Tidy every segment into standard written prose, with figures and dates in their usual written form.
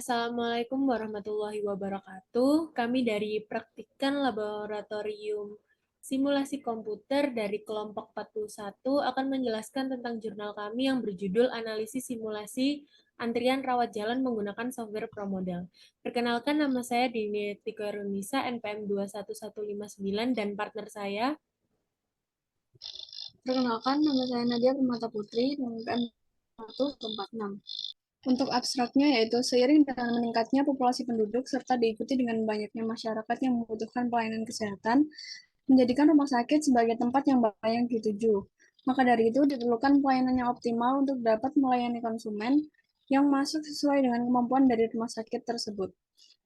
Assalamualaikum warahmatullahi wabarakatuh. Kami dari Praktikan Laboratorium Simulasi Komputer dari kelompok 41 akan menjelaskan tentang jurnal kami yang berjudul Analisis Simulasi Antrian Rawat Jalan Menggunakan Software ProModel. Perkenalkan, nama saya Dini Tiko Erunisa, NPM 21159, dan partner saya. Perkenalkan, nama saya Nadia Permata Putri, NPM 146. Untuk abstraknya yaitu seiring dengan meningkatnya populasi penduduk serta diikuti dengan banyaknya masyarakat yang membutuhkan pelayanan kesehatan, menjadikan rumah sakit sebagai tempat yang banyak dituju. Maka dari itu diperlukan pelayanan yang optimal untuk dapat melayani konsumen yang masuk sesuai dengan kemampuan dari rumah sakit tersebut.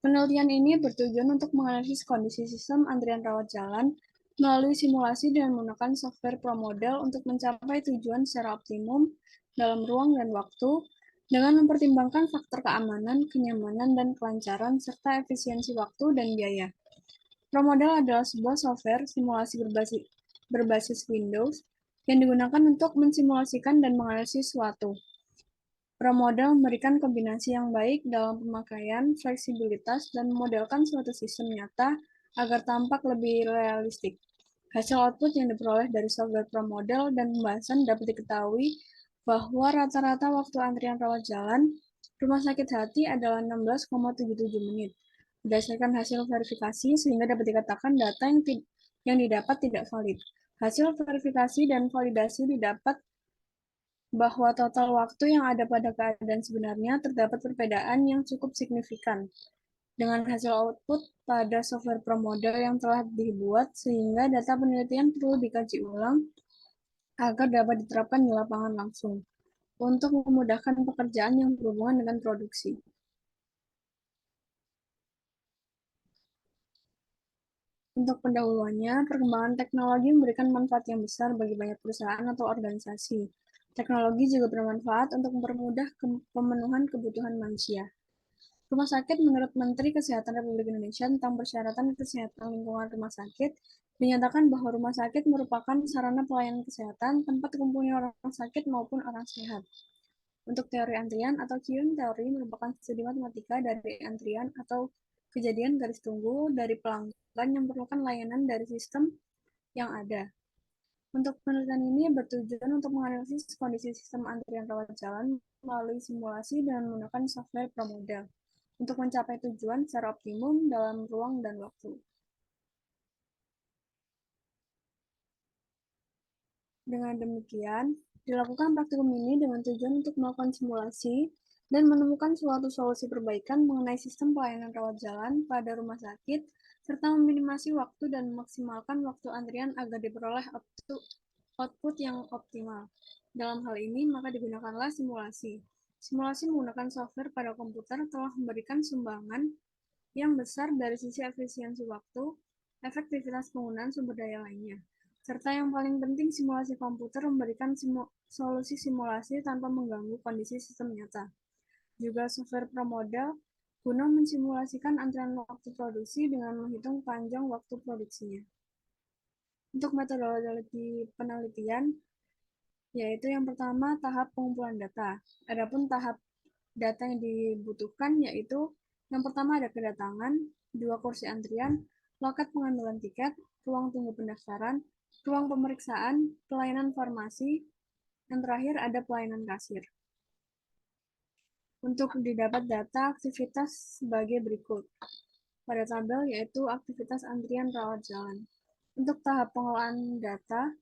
Penelitian ini bertujuan untuk menganalisis kondisi sistem antrian rawat jalan melalui simulasi dan menggunakan software ProModel untuk mencapai tujuan secara optimum dalam ruang dan waktu dengan mempertimbangkan faktor keamanan, kenyamanan, dan kelancaran, serta efisiensi waktu dan biaya. ProModel adalah sebuah software simulasi berbasis Windows yang digunakan untuk mensimulasikan dan menganalisis suatu. ProModel memberikan kombinasi yang baik dalam pemakaian, fleksibilitas, dan memodelkan suatu sistem nyata agar tampak lebih realistik. Hasil output yang diperoleh dari software ProModel dan pembahasan dapat diketahui bahwa rata-rata waktu antrian rawat jalan rumah sakit hati adalah 16,77 menit. Berdasarkan hasil verifikasi, sehingga dapat dikatakan data yang didapat tidak valid. Hasil verifikasi dan validasi didapat bahwa total waktu yang ada pada keadaan sebenarnya terdapat perbedaan yang cukup signifikan dengan hasil output pada software ProModel yang telah dibuat, sehingga data penelitian perlu dikaji ulang agar dapat diterapkan di lapangan langsung untuk memudahkan pekerjaan yang berhubungan dengan produksi. Untuk pendahuluannya, perkembangan teknologi memberikan manfaat yang besar bagi banyak perusahaan atau organisasi. Teknologi juga bermanfaat untuk mempermudah pemenuhan kebutuhan manusia. Rumah sakit menurut Menteri Kesehatan Republik Indonesia tentang persyaratan kesehatan lingkungan rumah sakit dinyatakan bahwa rumah sakit merupakan sarana pelayanan kesehatan tempat kumpulnya orang sakit maupun orang sehat. Untuk teori antrian atau queuing teori merupakan studi matematika dari antrian atau kejadian garis tunggu dari pelanggan yang memerlukan layanan dari sistem yang ada. Untuk penelitian ini bertujuan untuk menganalisis kondisi sistem antrian rawat jalan melalui simulasi dengan menggunakan software ProModel untuk mencapai tujuan secara optimum dalam ruang dan waktu. Dengan demikian, dilakukan praktikum ini dengan tujuan untuk melakukan simulasi dan menemukan suatu solusi perbaikan mengenai sistem pelayanan rawat jalan pada rumah sakit, serta meminimasi waktu dan memaksimalkan waktu antrian agar diperoleh output yang optimal. Dalam hal ini, maka digunakanlah simulasi. Simulasi menggunakan software pada komputer telah memberikan sumbangan yang besar dari sisi efisiensi waktu, efektivitas penggunaan sumber daya lainnya. Serta yang paling penting, simulasi komputer memberikan solusi simulasi tanpa mengganggu kondisi sistem nyata. Juga software ProModel guna mensimulasikan antrian waktu produksi dengan menghitung panjang waktu produksinya. Untuk metodologi penelitian, yaitu yang pertama tahap pengumpulan data. Adapun tahap data yang dibutuhkan yaitu yang pertama ada kedatangan, 2 kursi antrian, loket pengambilan tiket, ruang tunggu pendaftaran, ruang pemeriksaan, pelayanan farmasi, dan terakhir ada pelayanan kasir. Untuk didapat data aktivitas sebagai berikut. Pada tabel yaitu aktivitas antrian rawat jalan. Untuk tahap pengolahan data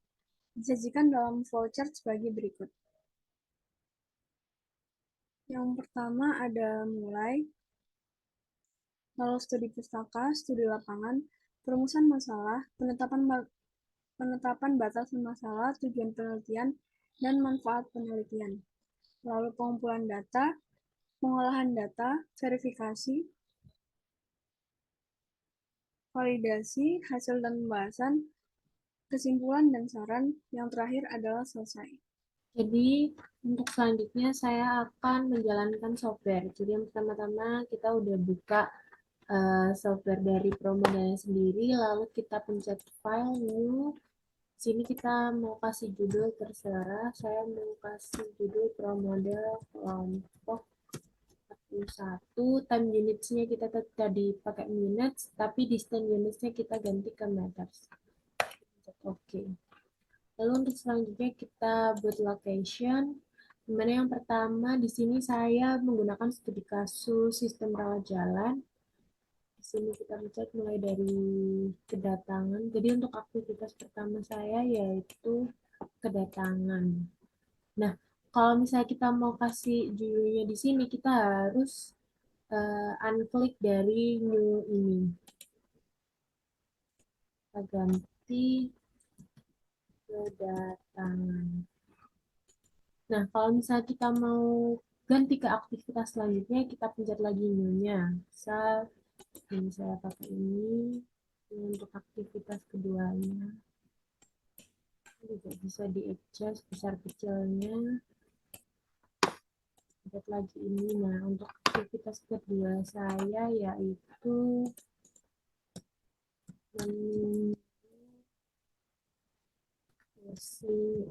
disajikan dalam flowchart sebagai berikut. Yang pertama ada mulai, lalu studi pustaka, studi lapangan, perumusan masalah, penetapan batasan masalah, tujuan penelitian, dan manfaat penelitian. Lalu pengumpulan data, pengolahan data, verifikasi, validasi, hasil dan pembahasan, kesimpulan dan saran, yang terakhir adalah selesai. Jadi, untuk selanjutnya saya akan menjalankan software. Jadi, yang pertama-tama kita udah buka software dari ProModel sendiri, lalu kita pencet file new. Sini kita mau kasih judul, terserah. Saya mau kasih judul ProModel kelompok satu, time units-nya kita tadi pakai minutes, tapi distance units-nya kita ganti ke meters. Oke. Lalu untuk selanjutnya kita buat location. Dimana yang pertama di sini saya menggunakan studi kasus sistem rawat jalan. Di sini kita mencet mulai dari kedatangan. Jadi untuk aktivitas pertama saya yaitu kedatangan. Nah, kalau misalnya kita mau kasih judulnya di sini, kita harus unklik dari new ini. Kita ganti kedatangan. Nah, kalau misalnya kita mau ganti ke aktivitas selanjutnya, kita pencet lagi new-nya. Saya pakai ini untuk aktivitas keduanya. Juga bisa di-adjust besar kecilnya. Lihat lagi ini. Nah, untuk aktivitas kedua saya yaitu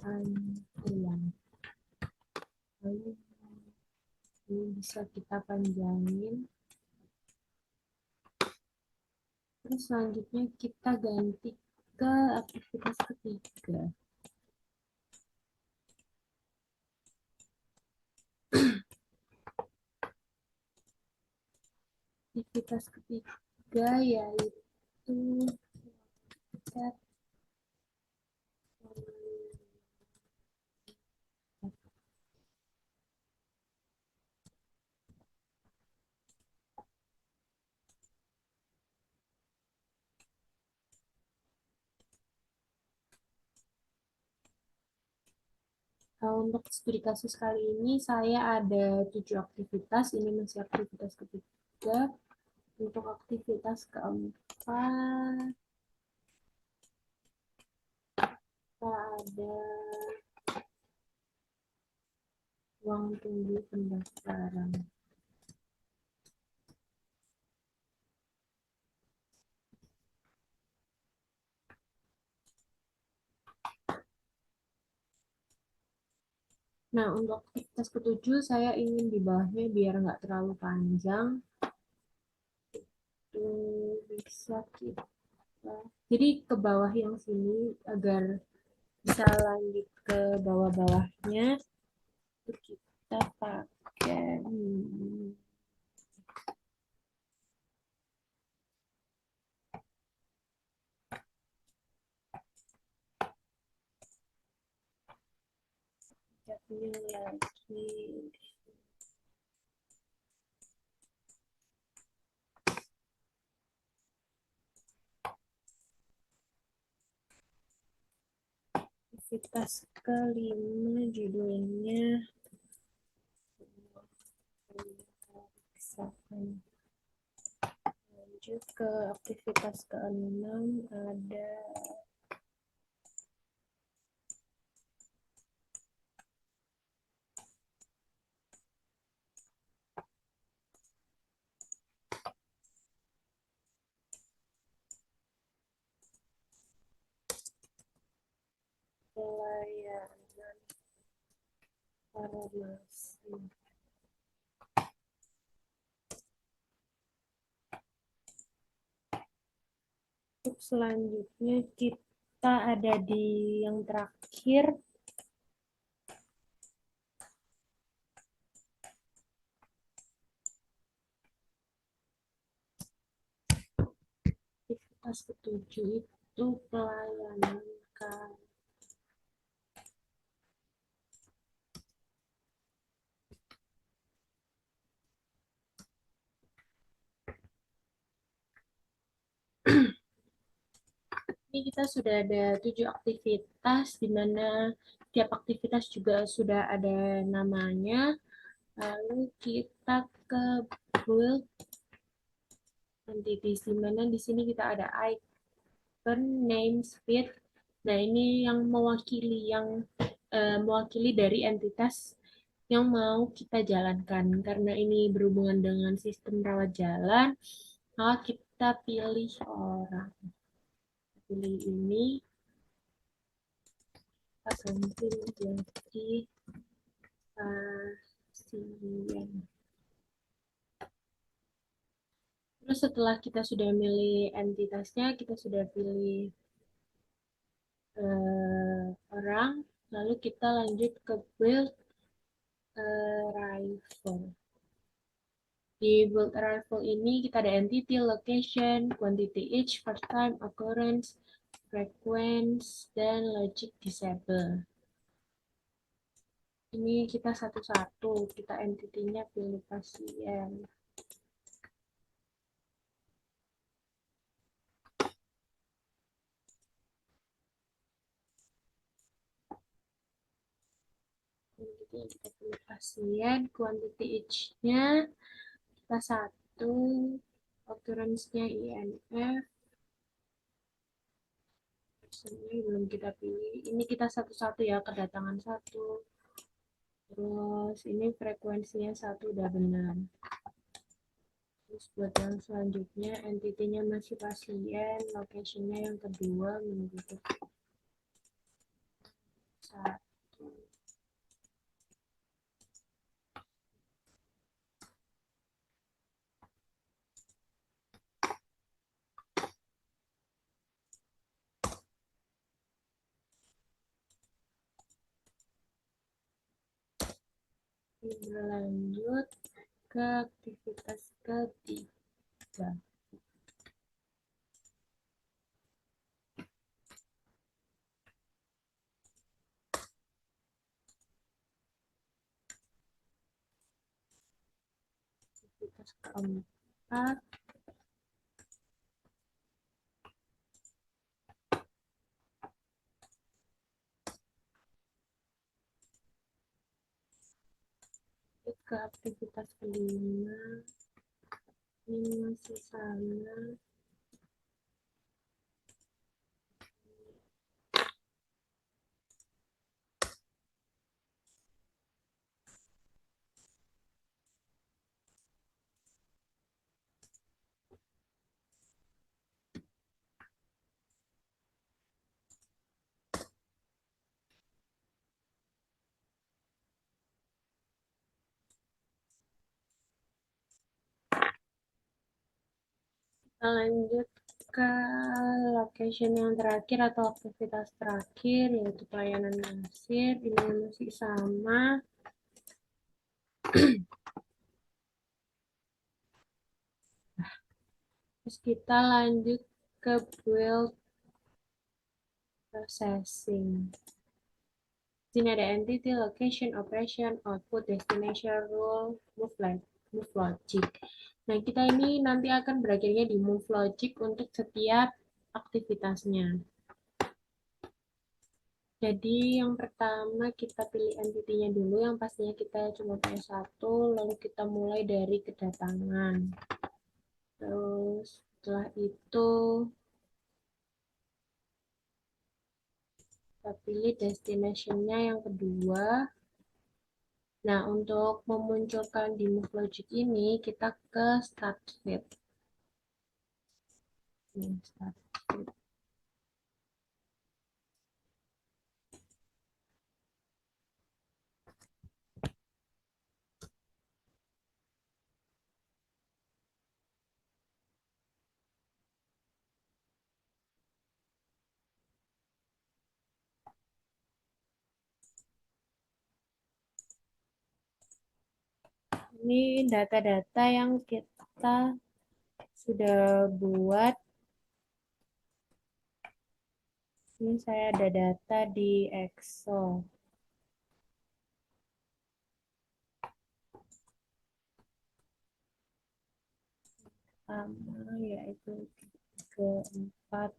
antrian. Lalu ini bisa kita panjangin. Terus selanjutnya kita ganti ke aktivitas ketiga. Aktivitas ketiga yaitu chat. Untuk studi kasus kali ini saya ada 7 aktivitas. Ini masih aktivitas ketiga. Untuk aktivitas keempat kita ada ruang tunggu pendaftaran. Nah, untuk aktivitas ketujuh saya ingin di bawahnya biar nggak terlalu panjang. Itu bisa kita. Jadi ke bawah yang sini agar bisa lanjut ke bawah-bawahnya. Kita pakai lagi. Aktivitas kelima judulnya lanjut ke aktivitas keenam ada pelayanan farmasi. Untuk selanjutnya kita ada di yang terakhir. Aktivitas ketujuh itu pelayanan kan. Ini kita sudah ada 7 aktivitas, di mana tiap aktivitas juga sudah ada namanya. Lalu kita ke build entities, di mana di sini kita ada icon, name, speed. Nah, ini yang mewakili dari entitas yang mau kita jalankan. Karena ini berhubungan dengan sistem rawat jalan, maka kita pilih orang. Pilih ini, ganti jadi pasien. Terus setelah kita sudah milih entitasnya, kita sudah pilih orang, lalu kita lanjut ke build arrival. Di build arrival ini kita ada entity, location, quantity each, first time, occurrence, frequency, dan logic disable. Ini kita satu-satu, kita entity-nya pilih pasien. Kita pilih pasien, quantity each-nya kita satu, occurrence-nya INF, ini belum kita pilih. Ini kita satu-satu ya, kedatangan satu. Terus ini frekuensinya satu udah benar. Terus buat yang selanjutnya, entity-nya masih pasien, location-nya yang kedua menjadi satu. Berlanjut ke aktivitas ketiga. Aktivitas keempat, ke aktivitas kelima, ini masih sama. Kita lanjut ke location yang terakhir atau aktivitas terakhir, yaitu pelayanan kasir. Ini masih sama. Terus kita lanjut ke build processing. Di sini ada entity, location, operation, output, destination, rule, move logic. Nah, kita ini nanti akan berakhirnya di move logic untuk setiap aktivitasnya. Jadi yang pertama kita pilih entity-nya dulu, yang pastinya kita cuma punya satu, lalu kita mulai dari kedatangan. Terus setelah itu kita pilih destination-nya yang kedua. Nah, untuk memunculkan di move logic ini, kita ke start feed. Start feed. Ini data-data yang kita sudah buat. Ini saya ada data di Excel. Pertama yaitu 34,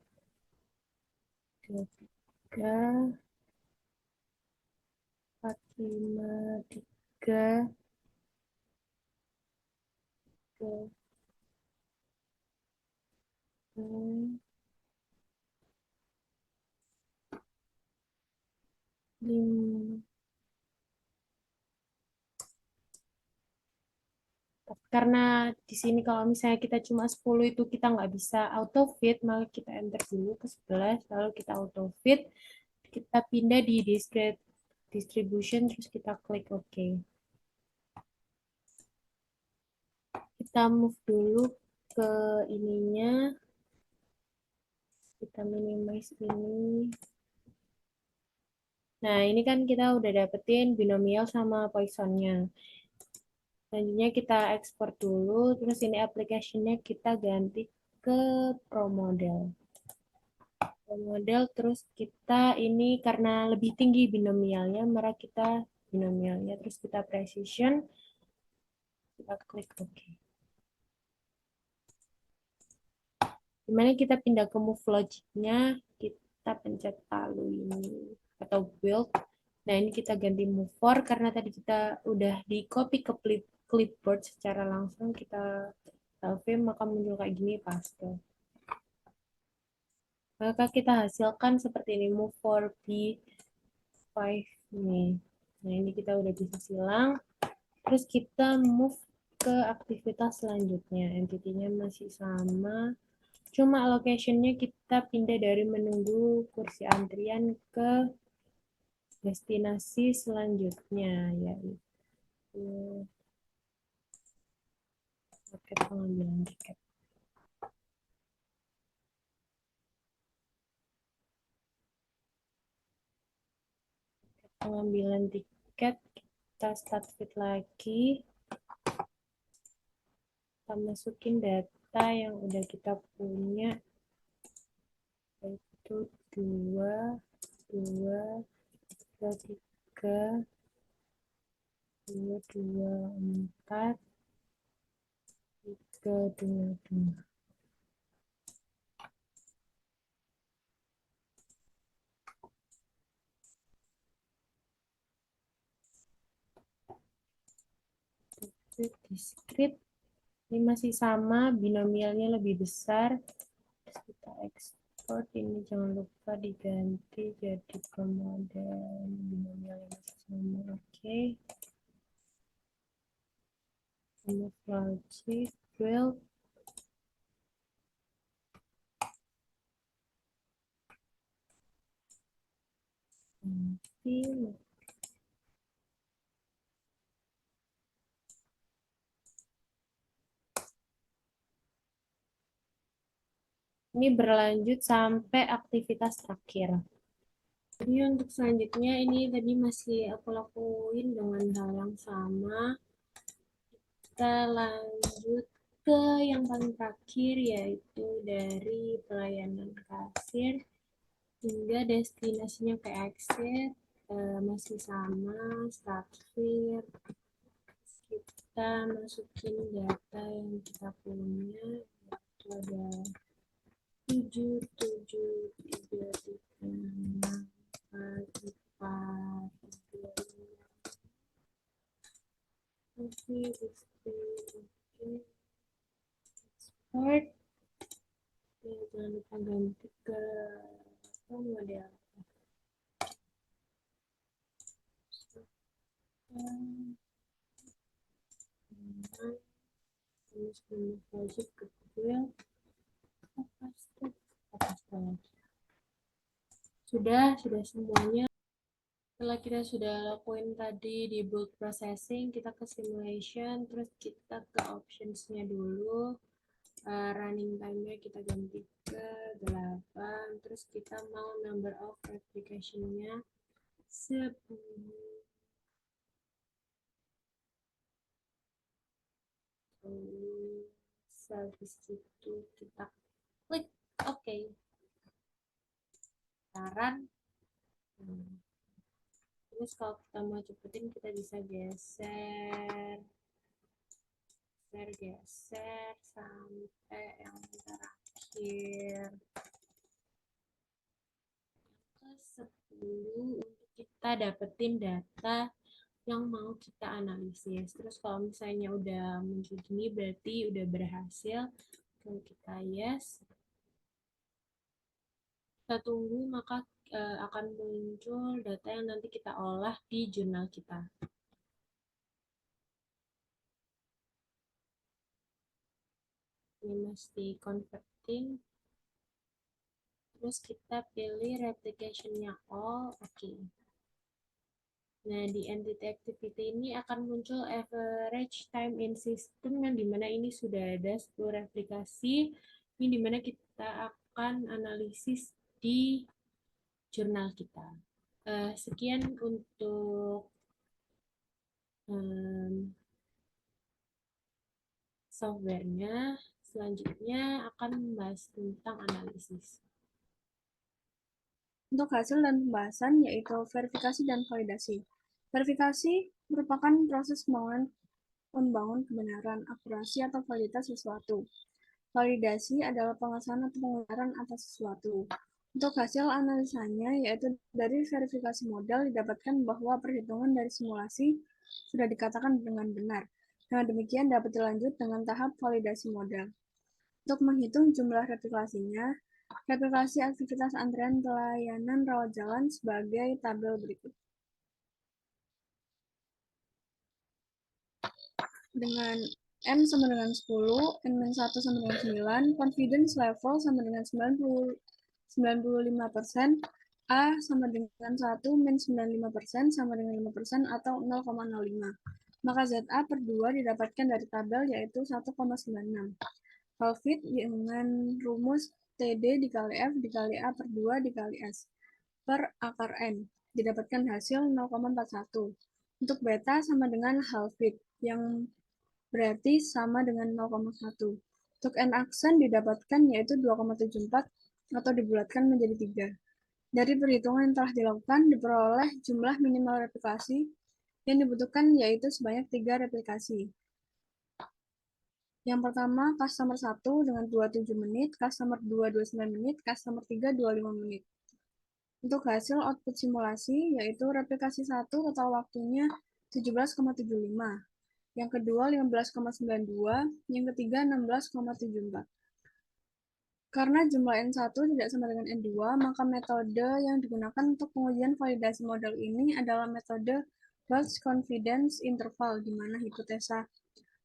33, 45, 3, 3, 5. Karena di sini kalau misalnya kita cuma 10 itu kita nggak bisa auto fit, maka kita enter dulu ke 11, lalu kita auto fit, kita pindah di discrete distribution, terus kita klik OK. Kita move dulu ke ininya, kita minimize ini. Nah, ini kan kita udah dapetin binomial sama Poissonnya. Selanjutnya kita ekspor dulu, terus ini application-nya kita ganti ke ProModel. ProModel, terus kita ini karena lebih tinggi binomialnya, maka kita binomialnya, terus kita precision, kita klik OK. Dimana kita pindah ke move logic-nya, kita pencet palu ini, atau build. Nah, ini kita ganti move for, karena tadi kita udah di copy ke clipboard secara langsung, kita save, maka muncul kayak gini paste. Maka kita hasilkan seperti ini, move for B5 nih. Nah, ini kita udah bisa silang. Terus kita move ke aktivitas selanjutnya. Entity-nya masih sama. Cuma location-nya kita pindah dari menunggu kursi antrian ke destinasi selanjutnya, yaitu paket pengambilan tiket. Pengambilan tiket, kita start fit lagi. Kita masukin data yang udah kita punya, yaitu 2, 2, 3, 2, 2, 4, 3, 2, 2. Discrete ini masih sama, binomialnya lebih besar. Terus kita ekspor, ini jangan lupa diganti jadi ProModel, binomialnya masih sama. Oke. Move logic, build. Ini berlanjut sampai aktivitas terakhir. Jadi untuk selanjutnya ini tadi masih aku lakuin dengan hal yang sama. Kita lanjut ke yang paling terakhir, yaitu dari pelayanan kasir hingga destinasinya ke exit, masih sama, start fit. Kita masukin data yang kita punya, yaitu ada 7, 7, 3, 3, 6, 4, 4, 3, 5. Oke, display, oke. Export. Ya, jangan lupa ganti ke model. Terus wajib ke Google. Sudah semuanya. Setelah kita sudah lakuin tadi di build processing, kita ke simulation, terus kita ke optionsnya dulu. Running time-nya kita ganti ke 8, terus kita mau number of application-nya 10. Habis itu kita klik OK. Saran. Terus kalau kita mau cepetin, kita bisa geser sampai yang terakhir ke 10 untuk kita dapetin data yang mau kita analisis. Terus kalau misalnya udah muncul gini, berarti udah berhasil. Kalau kita yes, kita tunggu, maka akan muncul data yang nanti kita olah di jurnal kita. Ini mesti converting. Terus kita pilih replication-nya all, oke. Nah, di entity activity ini akan muncul average time in system yang dimana ini sudah ada 10 replikasi, ini dimana kita akan analisis di jurnal kita. Sekian untuk software-nya. Selanjutnya akan membahas tentang analisis. Untuk hasil dan pembahasan yaitu verifikasi dan validasi. Verifikasi merupakan proses membangun kebenaran, akurasi, atau validitas sesuatu. Validasi adalah pengesahan atau pembenaran atas sesuatu. Untuk hasil analisanya, yaitu dari verifikasi model didapatkan bahwa perhitungan dari simulasi sudah dikatakan dengan benar. Dengan demikian dapat dilanjut dengan tahap validasi model. Untuk menghitung jumlah replikasinya, replikasi aktivitas antrean pelayanan rawat jalan sebagai tabel berikut. Dengan N sama dengan 10, N-1 sama dengan 9, confidence level sama dengan 95%, A sama dengan 1, min 95% sama dengan 5% atau 0,05. Maka ZA per 2 didapatkan dari tabel yaitu 1,96. Valfit dengan rumus TD dikali F dikali A per 2 dikali S per akar N. Didapatkan hasil 0,41. Untuk beta sama dengan halfit yang berarti sama dengan 0,1. Untuk N aksen didapatkan yaitu 2,74 atau dibulatkan menjadi 3. Dari perhitungan yang telah dilakukan, diperoleh jumlah minimal replikasi yang dibutuhkan yaitu sebanyak 3 replikasi. Yang pertama, customer 1 dengan 27 menit, customer 2 29 menit, customer 3 25 menit. Untuk hasil output simulasi, yaitu replikasi 1 total waktunya 17,75. Yang kedua 15,92, yang ketiga 16,74. Karena jumlah N1 tidak sama dengan N2, maka metode yang digunakan untuk pengujian validasi model ini adalah metode Welch Confidence Interval, di mana hipotesa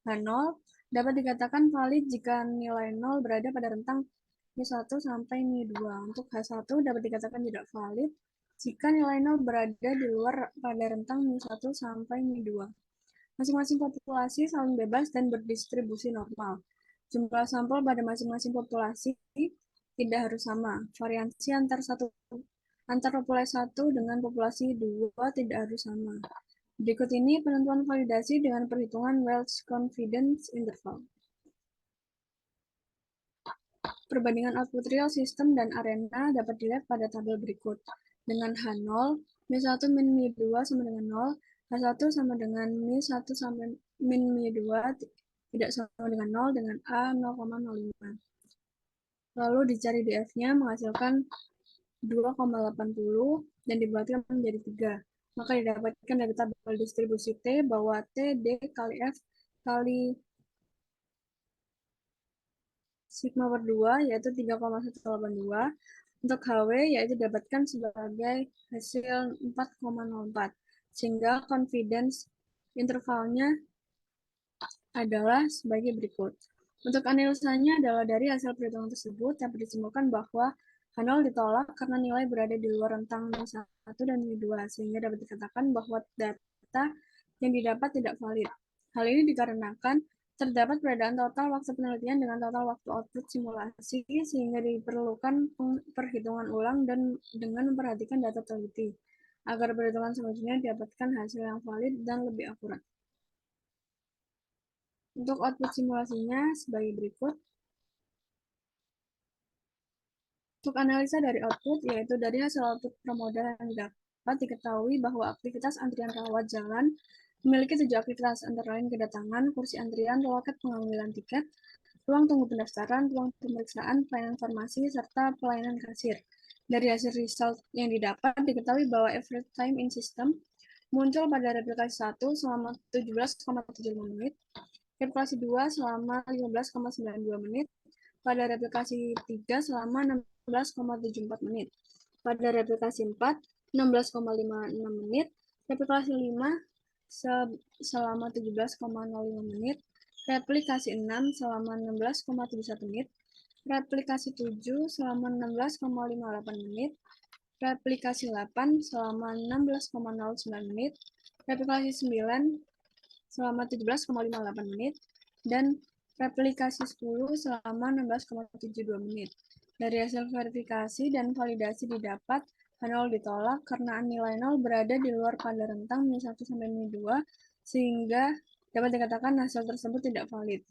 H0 dapat dikatakan valid jika nilai 0 berada pada rentang Mi1 sampai Mi2. Untuk H1 dapat dikatakan tidak valid jika nilai 0 berada di luar pada rentang Mi1 sampai Mi2. Masing-masing populasi saling bebas dan berdistribusi normal. Jumlah sampel pada masing-masing populasi tidak harus sama. Variansi antar populasi 1 dengan populasi 2 tidak harus sama. Berikut ini penentuan validasi dengan perhitungan Welch Confidence Interval. Perbandingan output real system dan arena dapat dilihat pada tabel berikut. Dengan H0, Mi1 min Mi2 sama dengan 0, H1 sama dengan Mi1 sampai min Mi2 tidak sama dengan 0 dengan A 0,05. Lalu dicari DF-nya menghasilkan 2,80 dan dibulatkan menjadi 3. Maka didapatkan dari tabel distribusi T bahwa T D kali F kali sigma per 2 yaitu 3,182. Untuk HW yaitu didapatkan sebagai hasil 4,04. Sehingga confidence intervalnya adalah sebagai berikut. Untuk analisanya adalah dari hasil perhitungan tersebut dapat disimpulkan bahwa H0 ditolak karena nilai berada di luar rentang Mi1 dan Mi2, sehingga dapat dikatakan bahwa data yang didapat tidak valid. Hal ini dikarenakan terdapat perbedaan total waktu penelitian dengan total waktu output simulasi, sehingga diperlukan perhitungan ulang dan dengan memperhatikan data teliti, agar perhitungan selanjutnya didapatkan hasil yang valid dan lebih akurat. Untuk output simulasinya sebagai berikut. Untuk analisa dari output, yaitu dari hasil output promodel yang dapat diketahui bahwa aktivitas antrian rawat jalan memiliki 7 aktivitas, antara lain kedatangan, kursi antrian, loket pengambilan tiket, ruang tunggu pendaftaran, ruang pemeriksaan, pelayanan farmasi, serta pelayanan kasir. Dari hasil result yang didapat, diketahui bahwa average time in system muncul pada replikasi 1 selama 17,75 menit, replikasi 2 selama 15,92 menit, pada replikasi 3 selama 16,74 menit, pada replikasi 4 16,56 menit, replikasi 5 selama 17,05 menit, replikasi 6 selama 16,71 menit, replikasi 7 selama 16,58 menit, replikasi 8 selama 16,09 menit, replikasi 9 selama 17,58 menit, dan replikasi 10 selama 16,72 menit. Dari hasil verifikasi dan validasi didapat, H0 ditolak karena nilai 0 berada di luar pada rentang min 1 sampai min 2, sehingga dapat dikatakan hasil tersebut tidak valid.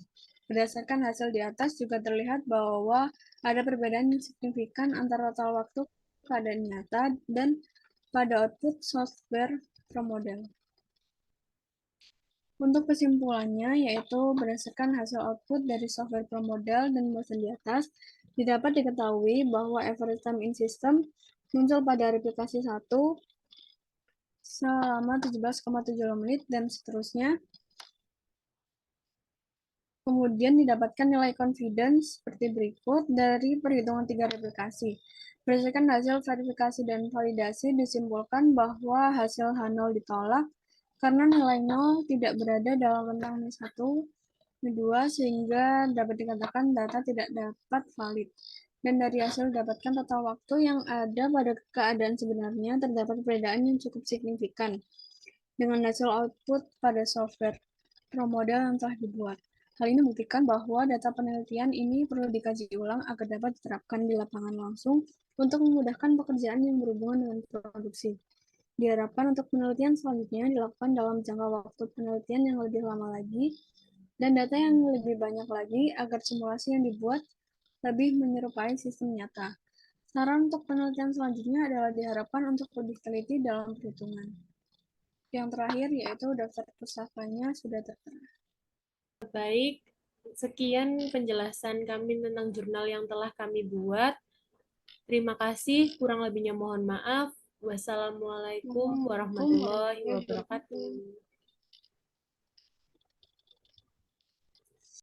Berdasarkan hasil di atas juga terlihat bahwa ada perbedaan yang signifikan antara total waktu keadaan nyata dan pada output software ProModel. Untuk kesimpulannya, yaitu berdasarkan hasil output dari software ProModel dan bosan di atas, dapat diketahui bahwa average time in system muncul pada replikasi 1 selama 17,70 menit dan seterusnya. Kemudian didapatkan nilai confidence seperti berikut dari perhitungan 3 replikasi. Berdasarkan hasil verifikasi dan validasi disimpulkan bahwa hasil H0 ditolak karena nilai 0 tidak berada dalam rentang min 1, min 2, sehingga dapat dikatakan data tidak dapat valid. Dan dari hasil didapatkan total waktu yang ada pada keadaan sebenarnya terdapat perbedaan yang cukup signifikan dengan hasil output pada software ProModel yang telah dibuat. Hal ini membuktikan bahwa data penelitian ini perlu dikaji ulang agar dapat diterapkan di lapangan langsung untuk memudahkan pekerjaan yang berhubungan dengan produksi. Diharapkan untuk penelitian selanjutnya dilakukan dalam jangka waktu penelitian yang lebih lama lagi dan data yang lebih banyak lagi agar simulasi yang dibuat lebih menyerupai sistem nyata. Saran untuk penelitian selanjutnya adalah diharapkan untuk lebih teliti dalam perhitungan. Yang terakhir yaitu daftar pustakanya sudah tertera. Baik, sekian penjelasan kami tentang jurnal yang telah kami buat. Terima kasih, kurang lebihnya mohon maaf. Wassalamualaikum Assalamualaikum warahmatullahi warahmatullahi wabarakatuh. wabarakatuh.